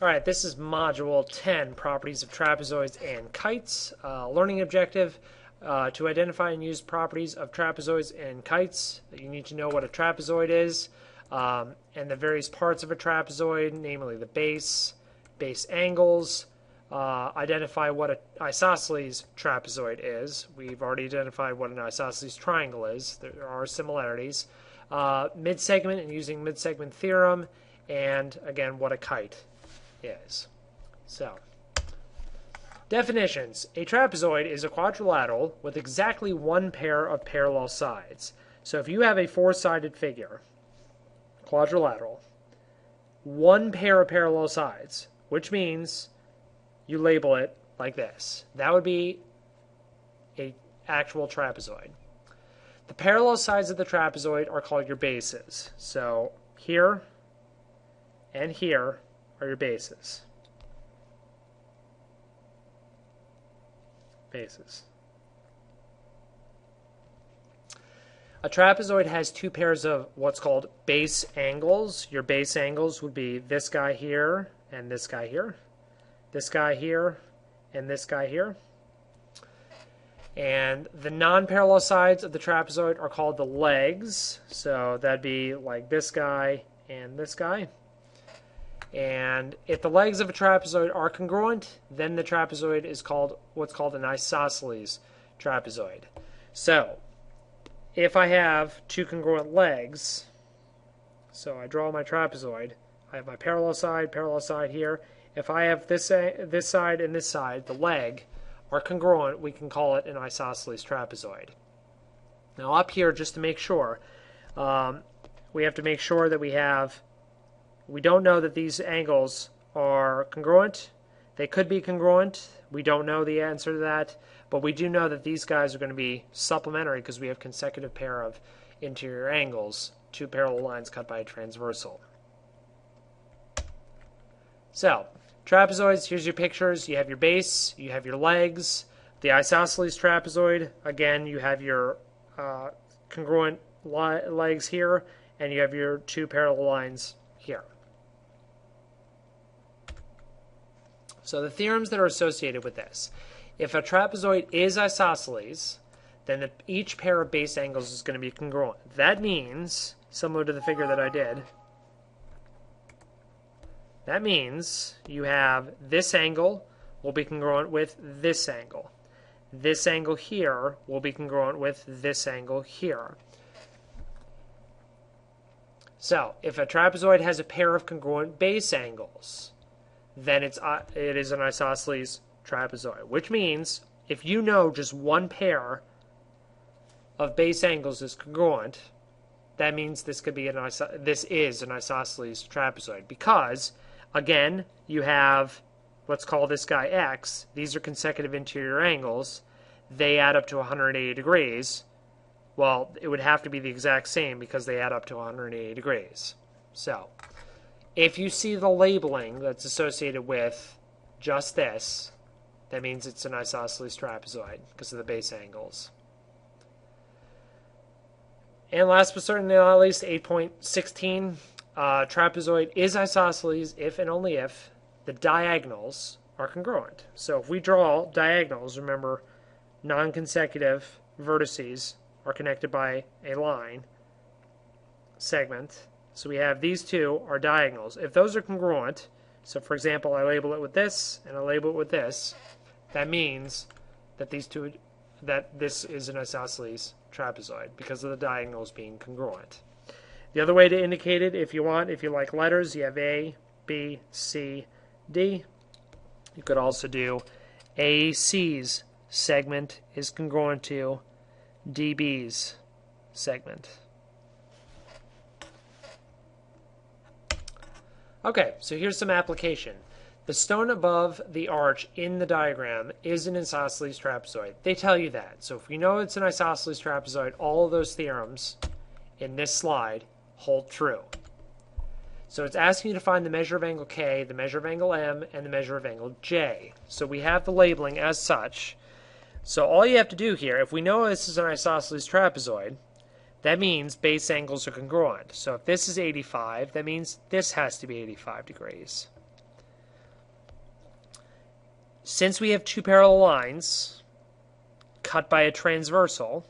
Alright, this is Module 10, Properties of Trapezoids and Kites. Learning objective, to identify and use properties of trapezoids and kites. You need to know what a trapezoid is, and the various parts of a trapezoid, namely the base angles. Identify what an isosceles trapezoid is. We've already identified what an isosceles triangle is. There are similarities. Mid-segment and using mid-segment theorem, and again, what a kite is. So, definitions. A trapezoid is a quadrilateral with exactly one pair of parallel sides. So if you have a four-sided figure, quadrilateral, one pair of parallel sides, which means you label it like this. That would be an actual trapezoid. The parallel sides of the trapezoid are called your bases. So here and here are your bases. A trapezoid has two pairs of what's called base angles. Your base angles would be this guy here and this guy here. This guy here and this guy here. And the non-parallel sides of the trapezoid are called the legs. So that'd be like this guy and this guy. And if the legs of a trapezoid are congruent, then the trapezoid is called what's called an isosceles trapezoid. So if I have two congruent legs, so I draw my trapezoid, I have my parallel side here. If I have this side and this side, the leg, are congruent, we can call it an isosceles trapezoid. Now up here, just to make sure, we have to make sure that we don't know that these angles are congruent. They could be congruent. We don't know the answer to that, but we do know that these guys are going to be supplementary because we have consecutive pair of interior angles, two parallel lines cut by a transversal. So, trapezoids, here's your pictures. You have your base, you have your legs. The isosceles trapezoid, again, you have your congruent legs here, and you have your two parallel lines here. So the theorems that are associated with this. If a trapezoid is isosceles, then each pair of base angles is going to be congruent. That means, similar to the figure that I did, that means you have this angle will be congruent with this angle. This angle here will be congruent with this angle here. So, if a trapezoid has a pair of congruent base angles, then it is an isosceles trapezoid, which means if you know just one pair of base angles is congruent, that means this is an isosceles trapezoid, because again, you have, let's call this guy X. These are consecutive interior angles. They add up to 180 degrees. Well, it would have to be the exact same because they add up to 180 degrees. So, if you see the labeling that's associated with just this, that means it's an isosceles trapezoid because of the base angles. And last but certainly not least, 8.16. Trapezoid is isosceles if and only if the diagonals are congruent. So if we draw diagonals, remember non-consecutive vertices are connected by a line segment. So we have these two are diagonals. If those are congruent, so for example I label it with this and I label it with this, that means that this is an isosceles trapezoid because of the diagonals being congruent. The other way to indicate it, if you like letters, you have A, B, C, D. You could also do AC's segment is congruent to DB's segment. Okay, so here's some application. The stone above the arch in the diagram is an isosceles trapezoid. They tell you that. So if you know it's an isosceles trapezoid, all of those theorems in this slide hold true. So it's asking you to find the measure of angle K, the measure of angle M, and the measure of angle J. So we have the labeling as such. So all you have to do here, if we know this is an isosceles trapezoid, that means base angles are congruent. So if this is 85, that means this has to be 85 degrees. Since we have two parallel lines cut by a transversal,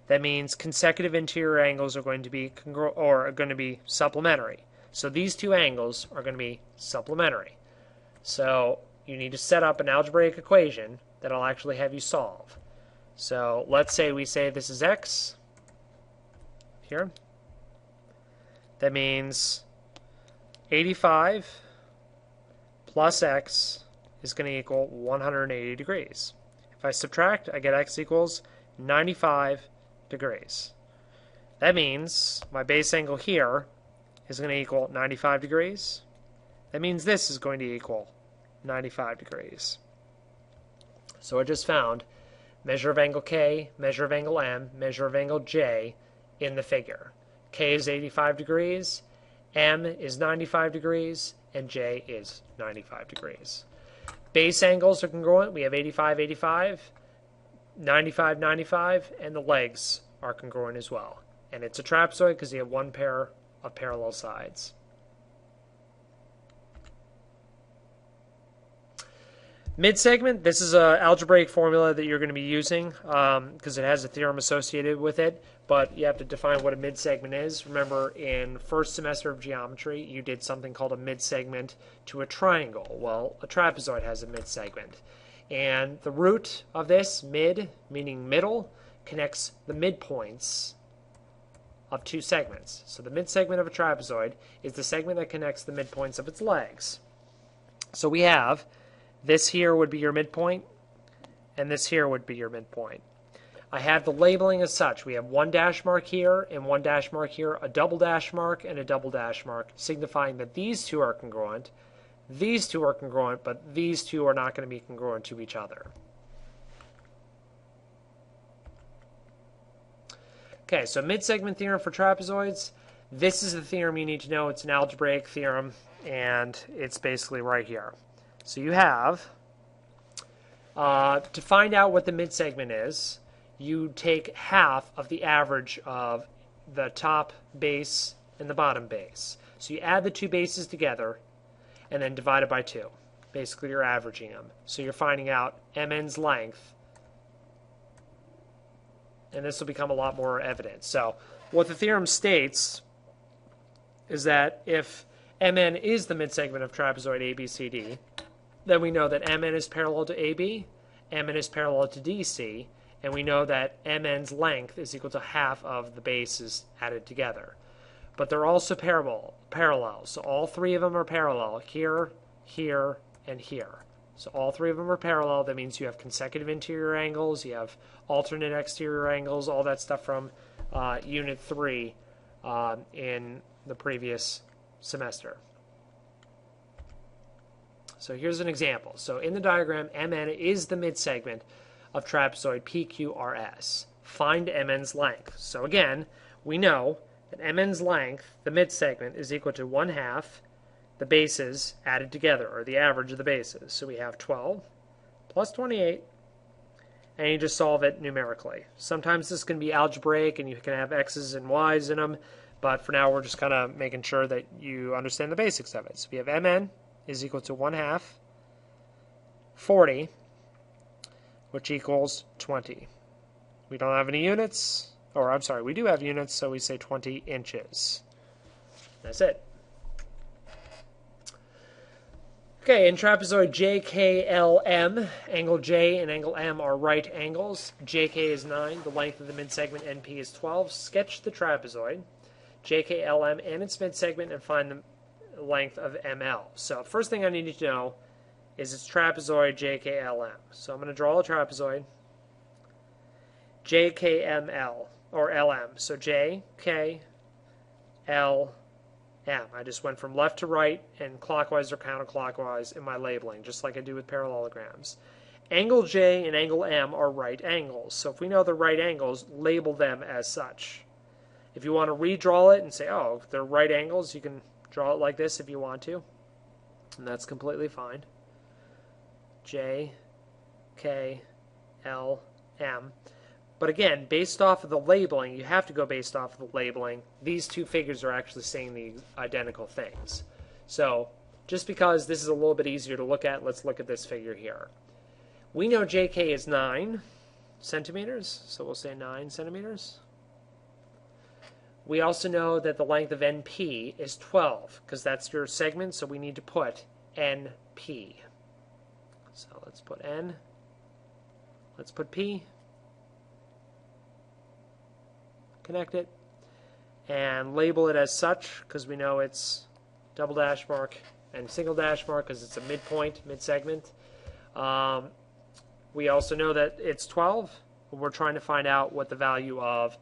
that means consecutive interior angles are going to be supplementary. So these two angles are going to be supplementary. So you need to set up an algebraic equation that I'll actually have you solve. So let's say we say this is x here. That means 85 plus x is going to equal 180 degrees. If I subtract, I get x equals 95 degrees. That means my base angle here is going to equal 95 degrees. That means this is going to equal 95 degrees. So I just found measure of angle K, measure of angle M, measure of angle J in the figure. K is 85 degrees, M is 95 degrees, and J is 95 degrees. Base angles are congruent. We have 85, 85, 95, 95, and the legs are congruent as well. And it's a trapezoid because you have one pair of parallel sides. Mid-segment, this is an algebraic formula that you're going to be using because it has a theorem associated with it, but you have to define what a mid-segment is. Remember, in first semester of geometry, you did something called a mid-segment to a triangle. Well, a trapezoid has a mid-segment. And the root of this, mid, meaning middle, connects the midpoints of two segments. So the mid-segment of a trapezoid is the segment that connects the midpoints of its legs. So we have this here would be your midpoint, and this here would be your midpoint. I have the labeling as such. We have one dash mark here and one dash mark here, a double dash mark and a double dash mark, signifying that these two are congruent. These two are congruent, but these two are not going to be congruent to each other. Okay, so mid-segment theorem for trapezoids. This is the theorem you need to know. It's an algebraic theorem, and it's basically right here. So you have, to find out what the mid-segment is, you take half of the average of the top base and the bottom base. So you add the two bases together and then divide it by 2. Basically, you're averaging them. So you're finding out MN's length, and this will become a lot more evident. So what the theorem states is that if MN is the mid-segment of trapezoid ABCD, then we know that MN is parallel to AB, MN is parallel to DC, and we know that MN's length is equal to half of the bases added together. But they're also parallel. So all three of them are parallel, here, here, and here. So all three of them are parallel. That means you have consecutive interior angles, you have alternate exterior angles, all that stuff from Unit 3 in the previous semester. So here's an example. So in the diagram, MN is the midsegment of trapezoid PQRS. Find MN's length. So again, we know that MN's length, the midsegment, is equal to 1/2 the bases added together, or the average of the bases. So we have 12 plus 28, and you just solve it numerically. Sometimes this can be algebraic, and you can have x's and y's in them, but for now we're just kind of making sure that you understand the basics of it. So we have MN is equal to 1/2 40, which equals 20. We don't have any units, or I'm sorry, we do have units, so we say 20 inches. That's it. Okay, in trapezoid JKLM, angle J and angle M are right angles. JK is 9, the length of the midsegment NP is 12. Sketch the trapezoid, JKLM and its midsegment, and find the length of ML. So first thing I need to know is its trapezoid JKLM. So I'm going to draw a trapezoid JKML, or LM. So JKLM. I just went from left to right and clockwise or counterclockwise in my labeling, just like I do with parallelograms. Angle J and angle M are right angles. So if we know they're right angles, label them as such. If you want to redraw it and say, oh, they're right angles, you can draw it like this if you want to. And that's completely fine. J, K, L, M. But again, based off of the labeling, you have to go based off of the labeling. These two figures are actually saying the identical things. So just because this is a little bit easier to look at, let's look at this figure here. We know JK is 9 centimeters, so we'll say 9 centimeters. We also know that the length of NP is 12, because that's your segment, so we need to put NP. So let's put N, let's put P, connect it, and label it as such, because we know it's double dash mark and single dash mark, because it's a midpoint, mid-segment. We also know that it's 12. We're trying to find out what the value of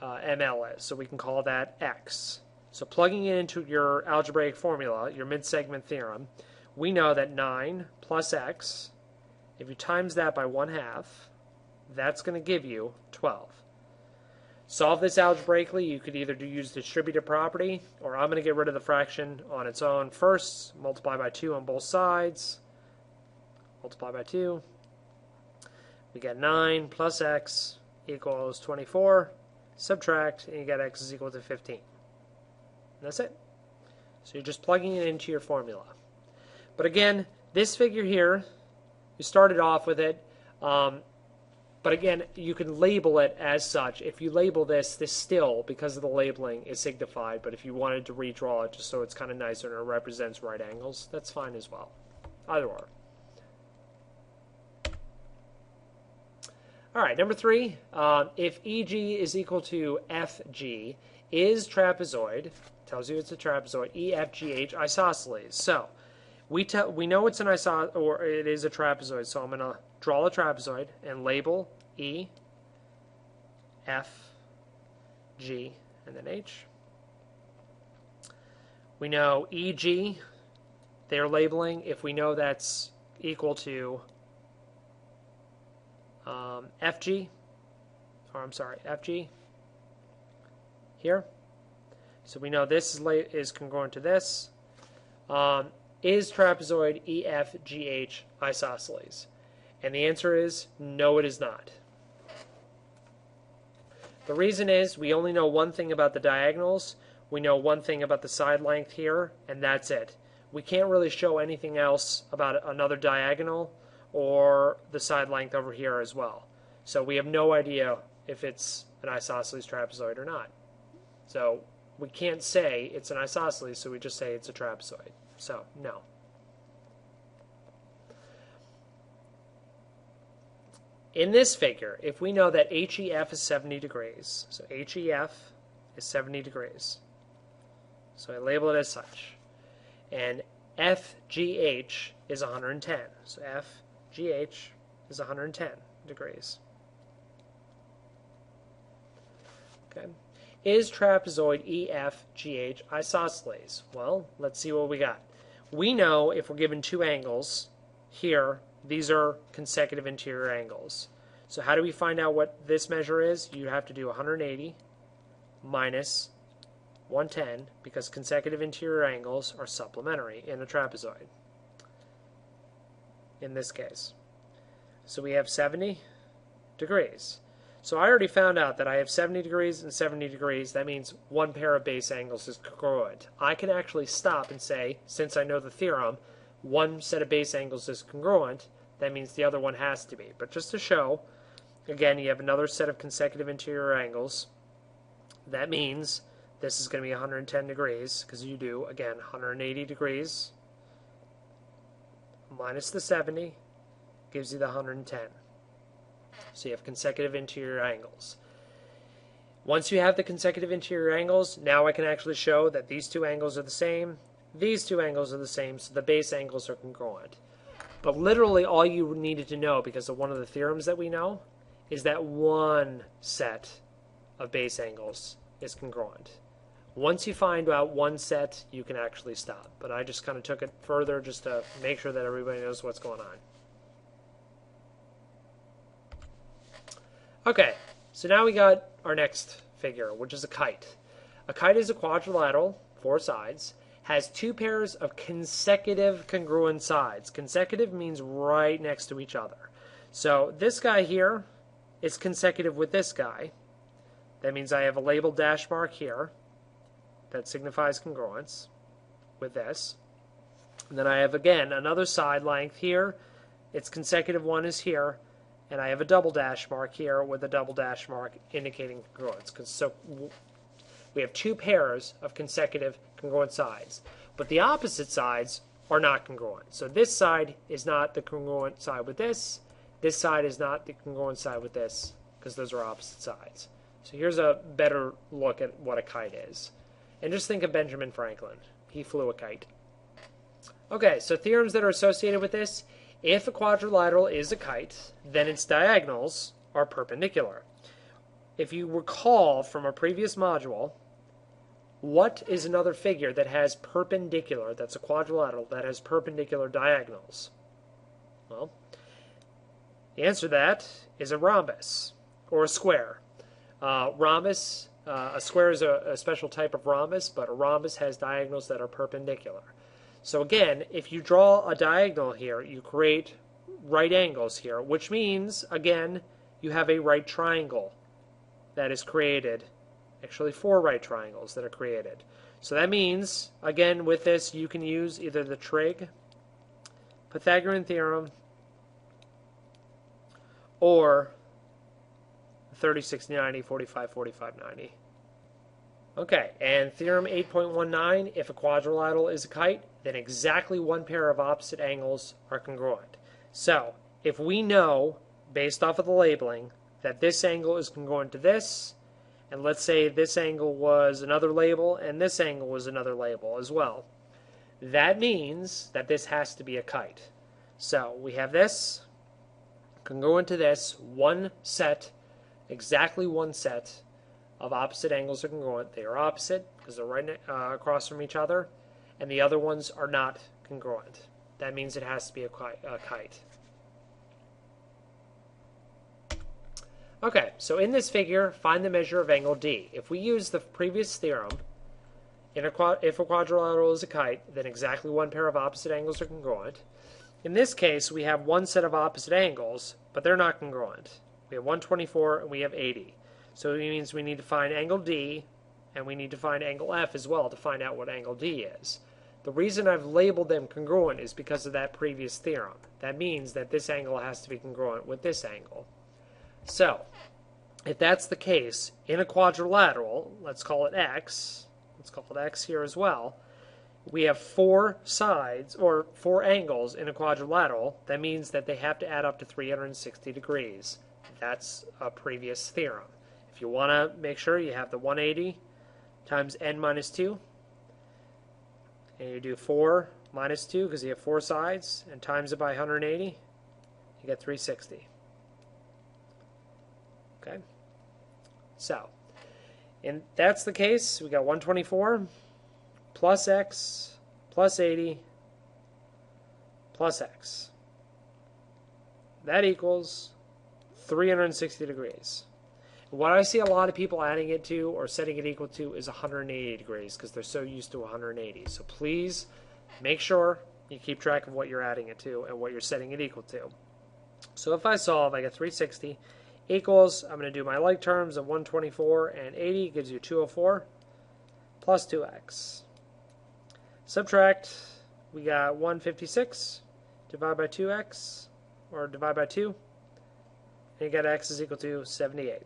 ML is, so we can call that X. So plugging it into your algebraic formula, your mid-segment theorem, we know that 9 plus X, if you times that by 1/2, that's going to give you 12. Solve this algebraically. You could either use the distributive property, or I'm going to get rid of the fraction on its own first, multiply by 2 on both sides, multiply by 2. We get 9 plus X equals 24. Subtract, and you get X is equal to 15. And that's it. So you're just plugging it into your formula. But again, this figure here, you started off with it, but again, you can label it as such. If you label this still, because of the labeling, is signified, but if you wanted to redraw it just so it's kind of nicer and it represents right angles, that's fine as well. Either or. All right, number 3, if EG is equal to FG, is trapezoid, tells you it's a trapezoid, EFGH isosceles. So we know it's an or it is a trapezoid, so I'm going to draw a trapezoid and label E, F, G, and then H. We know EG, they're labeling, if we know that's equal to FG, FG here. So we know this is congruent to this. Is trapezoid EFGH isosceles? And the answer is no, it is not. The reason is we only know one thing about the diagonals. We know one thing about the side length here, and that's it. We can't really show anything else about another diagonal or the side length over here as well. So we have no idea if it's an isosceles trapezoid or not. So we can't say it's an isosceles, so we just say it's a trapezoid. So no. In this figure, if we know that HEF is 70 degrees, so HEF is 70 degrees, so I label it as such, and FGH is 110, so FGH is 110 degrees. Okay. Is trapezoid EFGH isosceles? Well, let's see what we got. We know if we're given two angles here, these are consecutive interior angles. So how do we find out what this measure is? You have to do 180 minus 110, because consecutive interior angles are supplementary in a trapezoid, in this case. So we have 70 degrees. So I already found out that I have 70 degrees and 70 degrees. That means one pair of base angles is congruent. I can actually stop and say, since I know the theorem, one set of base angles is congruent, that means the other one has to be. But just to show, again, you have another set of consecutive interior angles. That means this is going to be 110 degrees, because you do, again, 180 degrees minus the 70 gives you the 110. So you have consecutive interior angles. Once you have the consecutive interior angles, now I can actually show that these two angles are the same, these two angles are the same, so the base angles are congruent. But literally all you needed to know, because of one of the theorems that we know, is that one set of base angles is congruent. Once you find out one set, you can actually stop. But I just kind of took it further just to make sure that everybody knows what's going on. Okay, so now we got our next figure, which is a kite. A kite is a quadrilateral, 4 sides, has two pairs of consecutive congruent sides. Consecutive means right next to each other. So this guy here is consecutive with this guy. That means I have a labeled dash mark here that signifies congruence with this. And then I have, again, another side length here. Its consecutive one is here. And I have a double dash mark here with a double dash mark indicating congruence. So we have two pairs of consecutive congruent sides. But the opposite sides are not congruent. So this side is not the congruent side with this. This side is not the congruent side with this, because those are opposite sides. So here's a better look at what a kite is. And just think of Benjamin Franklin. He flew a kite. Okay, so theorems that are associated with this. If a quadrilateral is a kite, then its diagonals are perpendicular. If you recall from a previous module, what is another figure that has perpendicular, that's a quadrilateral, that has perpendicular diagonals? Well, the answer to that is a rhombus, or a square. Rhombus, a square is a special type of rhombus, but a rhombus has diagonals that are perpendicular. So again, if you draw a diagonal here, you create right angles here, which means, again, you have a right triangle that is created. Actually, 4 right triangles that are created. So that means, again, with this, you can use either the trig, Pythagorean theorem, or 30, 60, 90, 45, 45, 90. Okay, and theorem 8.19, if a quadrilateral is a kite, then exactly one pair of opposite angles are congruent. So, if we know, based off of the labeling, that this angle is congruent to this, and let's say this angle was another label, and this angle was another label as well, that means that this has to be a kite. So, we have this, congruent to this, one set, exactly one set, of opposite angles are congruent. They are opposite because they're right across from each other, and the other ones are not congruent. That means it has to be a kite. Okay, so in this figure, find the measure of angle D. If we use the previous theorem, if a quadrilateral is a kite, then exactly one pair of opposite angles are congruent. In this case, we have one set of opposite angles, but they're not congruent. We have 124 and we have 80. So it means we need to find angle D, and we need to find angle F as well to find out what angle D is. The reason I've labeled them congruent is because of that previous theorem. That means that this angle has to be congruent with this angle. So, if that's the case, in a quadrilateral, let's call it X here as well, we have 4 sides, or 4 angles in a quadrilateral. That means that they have to add up to 360 degrees. That's a previous theorem. If you want to make sure you have the 180 times n minus 2, and you do 4 minus 2 because you have 4 sides, and times it by 180, you get 360. Okay? So, and that's the case. We got 124 plus x plus 80 plus x. That equals 360 degrees. What I see a lot of people adding it to or setting it equal to is 180 degrees because they're so used to 180. So please make sure you keep track of what you're adding it to and what you're setting it equal to. So if I solve, I get 360 equals, I'm going to do my like terms of 124 and 80 gives you 204 plus 2x. Subtract, we got 156, divide by 2x, or divide by 2, and you get x is equal to 78.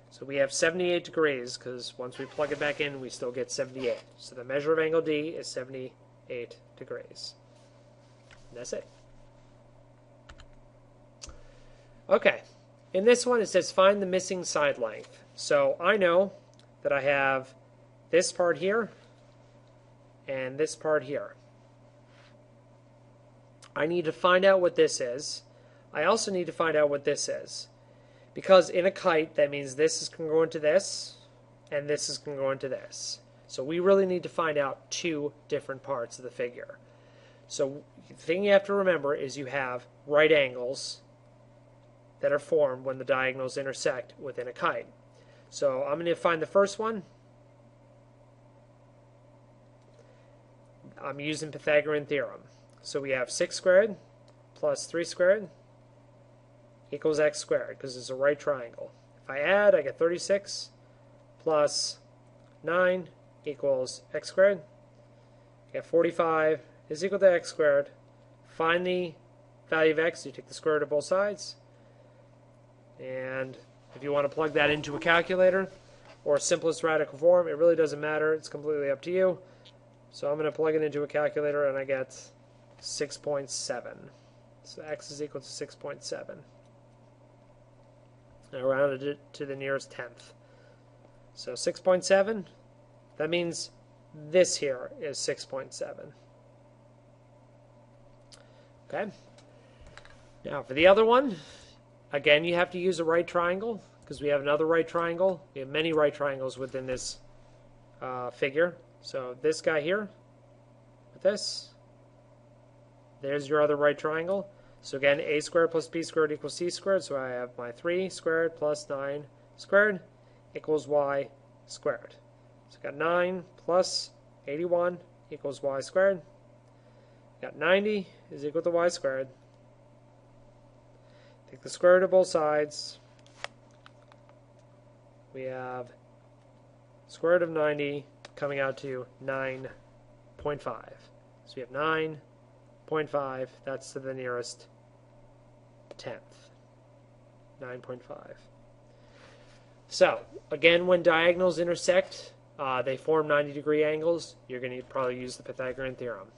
So we have 78 degrees because once we plug it back in, we still get 78. So the measure of angle D is 78 degrees. And that's it. Okay, in this one it says find the missing side length. So I know that I have this part here and this part here. I need to find out what this is. I also need to find out what this is. Because in a kite, that means this is congruent to this, and this is congruent to this. So we really need to find out 2 different parts of the figure. So the thing you have to remember is you have right angles that are formed when the diagonals intersect within a kite. So I'm going to find the first one. I'm using Pythagorean theorem. So we have 6 squared plus 3 squared equals x squared because it's a right triangle. If I add, I get 36 plus 9 equals x squared get 45 is equal to x squared. Find the value of x, you take the square root of both sides. And if you want to plug that into a calculator or simplest radical form, it really doesn't matter. It's completely up to you. So I'm going to plug it into a calculator and I get 6.7. So x is equal to 6.7. I rounded it to the nearest tenth. So 6.7, that means this here is 6.7. Okay. Now for the other one, again you have to use a right triangle because we have another right triangle. We have many right triangles within this figure. So this guy here, with this, there's your other right triangle. So again, a squared plus b squared equals c squared. So I have my 3 squared plus 9 squared equals y squared. So I got 9 plus 81 equals y squared. Got 90 is equal to y squared. Take the square root of both sides. We have square root of 90 coming out to 9.5. So we have 9.5. That's to the nearest tenth. 9.5. So, again, when diagonals intersect, they form 90-degree angles. You're going to probably use the Pythagorean theorem.